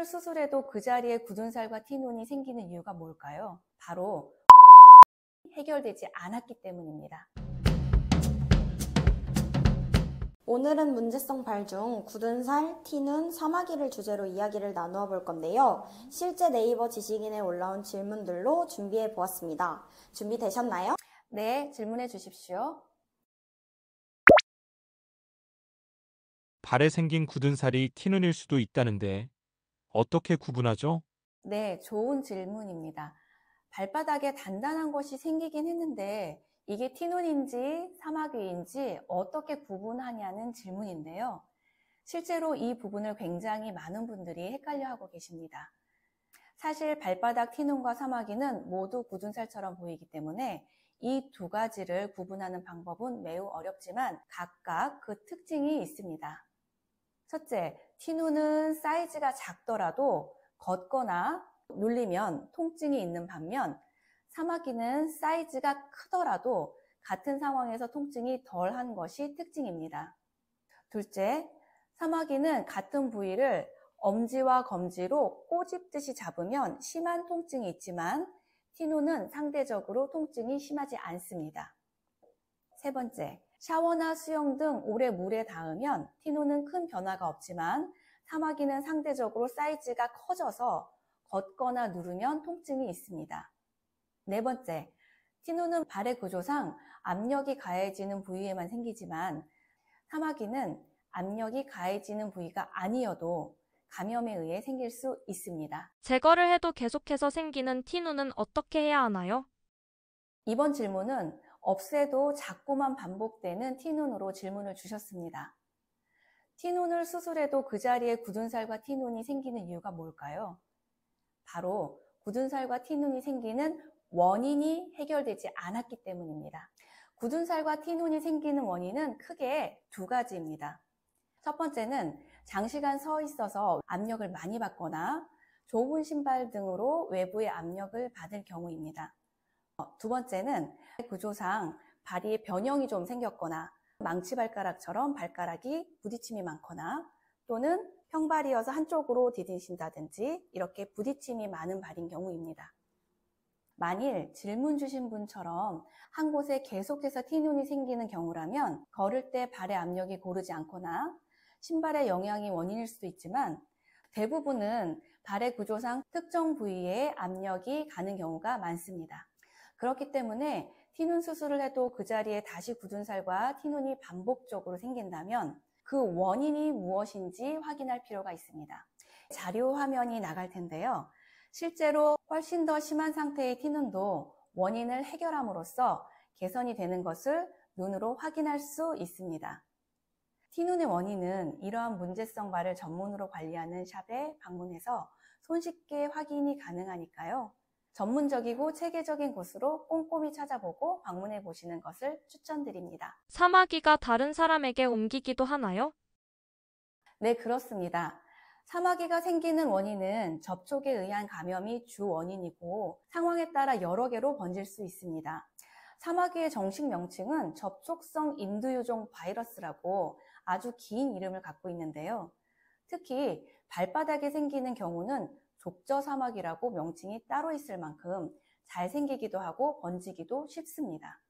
티눈을 수술해도 그 자리에 굳은 살과 티눈이 생기는 이유가 뭘까요? 바로 해결되지 않았기 때문입니다. 오늘은 문제성 발 중 굳은 살, 티눈, 사마귀를 주제로 이야기를 나누어 볼 건데요. 실제 네이버 지식인에 올라온 질문들로 준비해 보았습니다. 준비되셨나요? 네, 질문해 주십시오. 발에 생긴 굳은 살이 티눈일 수도 있다는데 어떻게 구분하죠? 네, 좋은 질문입니다. 발바닥에 단단한 것이 생기긴 했는데 이게 티눈인지 사마귀인지 어떻게 구분하냐는 질문인데요. 실제로 이 부분을 굉장히 많은 분들이 헷갈려하고 계십니다. 사실 발바닥 티눈과 사마귀는 모두 굳은 살처럼 보이기 때문에 이 두 가지를 구분하는 방법은 매우 어렵지만 각각 그 특징이 있습니다. 첫째, 티눈은 사이즈가 작더라도 걷거나 눌리면 통증이 있는 반면 사마귀는 사이즈가 크더라도 같은 상황에서 통증이 덜한 것이 특징입니다. 둘째, 사마귀는 같은 부위를 엄지와 검지로 꼬집듯이 잡으면 심한 통증이 있지만 티눈은 상대적으로 통증이 심하지 않습니다. 세 번째, 샤워나 수영 등 오래 물에 닿으면 티눈은 큰 변화가 없지만 사마귀는 상대적으로 사이즈가 커져서 걷거나 누르면 통증이 있습니다. 네 번째, 티눈은 발의 구조상 압력이 가해지는 부위에만 생기지만 사마귀는 압력이 가해지는 부위가 아니어도 감염에 의해 생길 수 있습니다. 제거를 해도 계속해서 생기는 티눈은 어떻게 해야 하나요? 이번 질문은 없애도 자꾸만 반복되는 티눈으로 질문을 주셨습니다. 티눈을 수술해도 그 자리에 굳은 살과 티눈이 생기는 이유가 뭘까요? 바로 굳은 살과 티눈이 생기는 원인이 해결되지 않았기 때문입니다. 굳은 살과 티눈이 생기는 원인은 크게 두 가지입니다. 첫 번째는 장시간 서 있어서 압력을 많이 받거나 좁은 신발 등으로 외부의 압력을 받을 경우입니다. 두 번째는 구조상 발이 변형이 좀 생겼거나 망치발가락처럼 발가락이 부딪힘이 많거나 또는 평발이어서 한쪽으로 디디신다든지 이렇게 부딪힘이 많은 발인 경우입니다. 만일 질문 주신 분처럼 한 곳에 계속해서 티눈이 생기는 경우라면 걸을 때 발의 압력이 고르지 않거나 신발의 영향이 원인일 수도 있지만 대부분은 발의 구조상 특정 부위에 압력이 가는 경우가 많습니다. 그렇기 때문에 티눈 수술을 해도 그 자리에 다시 굳은 살과 티눈이 반복적으로 생긴다면 그 원인이 무엇인지 확인할 필요가 있습니다. 자료 화면이 나갈 텐데요. 실제로 훨씬 더 심한 상태의 티눈도 원인을 해결함으로써 개선이 되는 것을 눈으로 확인할 수 있습니다. 티눈의 원인은 이러한 문제성 발을 전문으로 관리하는 샵에 방문해서 손쉽게 확인이 가능하니까요. 전문적이고 체계적인 곳으로 꼼꼼히 찾아보고 방문해 보시는 것을 추천드립니다. 사마귀가 다른 사람에게 옮기기도 하나요? 네, 그렇습니다. 사마귀가 생기는 원인은 접촉에 의한 감염이 주 원인이고 상황에 따라 여러 개로 번질 수 있습니다. 사마귀의 정식 명칭은 접촉성 인두유종 바이러스라고 아주 긴 이름을 갖고 있는데요. 특히 발바닥에 생기는 경우는 족저사마귀라고 명칭이 따로 있을 만큼 잘 생기기도 하고 번지기도 쉽습니다.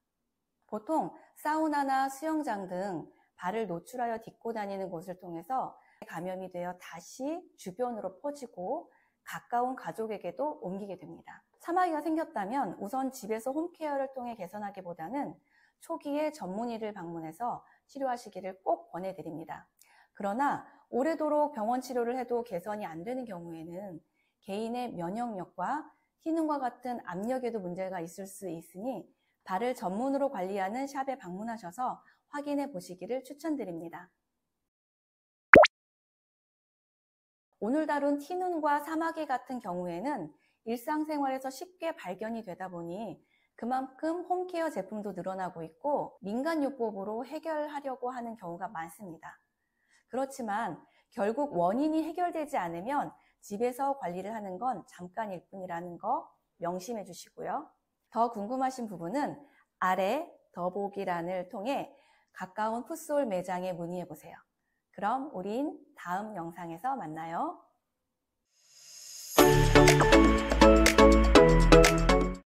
보통 사우나나 수영장 등 발을 노출하여 딛고 다니는 곳을 통해서 감염이 되어 다시 주변으로 퍼지고 가까운 가족에게도 옮기게 됩니다. 사마귀가 생겼다면 우선 집에서 홈케어를 통해 개선하기보다는 초기에 전문의를 방문해서 치료하시기를 꼭 권해드립니다. 그러나 오래도록 병원 치료를 해도 개선이 안 되는 경우에는 개인의 면역력과 티눈과 같은 압력에도 문제가 있을 수 있으니 발을 전문으로 관리하는 샵에 방문하셔서 확인해 보시기를 추천드립니다. 오늘 다룬 티눈과 사마귀 같은 경우에는 일상생활에서 쉽게 발견이 되다 보니 그만큼 홈케어 제품도 늘어나고 있고 민간요법으로 해결하려고 하는 경우가 많습니다. 그렇지만 결국 원인이 해결되지 않으면 집에서 관리를 하는 건 잠깐일 뿐이라는 거 명심해 주시고요. 더 궁금하신 부분은 아래 더보기란을 통해 가까운 풋솔 매장에 문의해 보세요. 그럼 우린 다음 영상에서 만나요.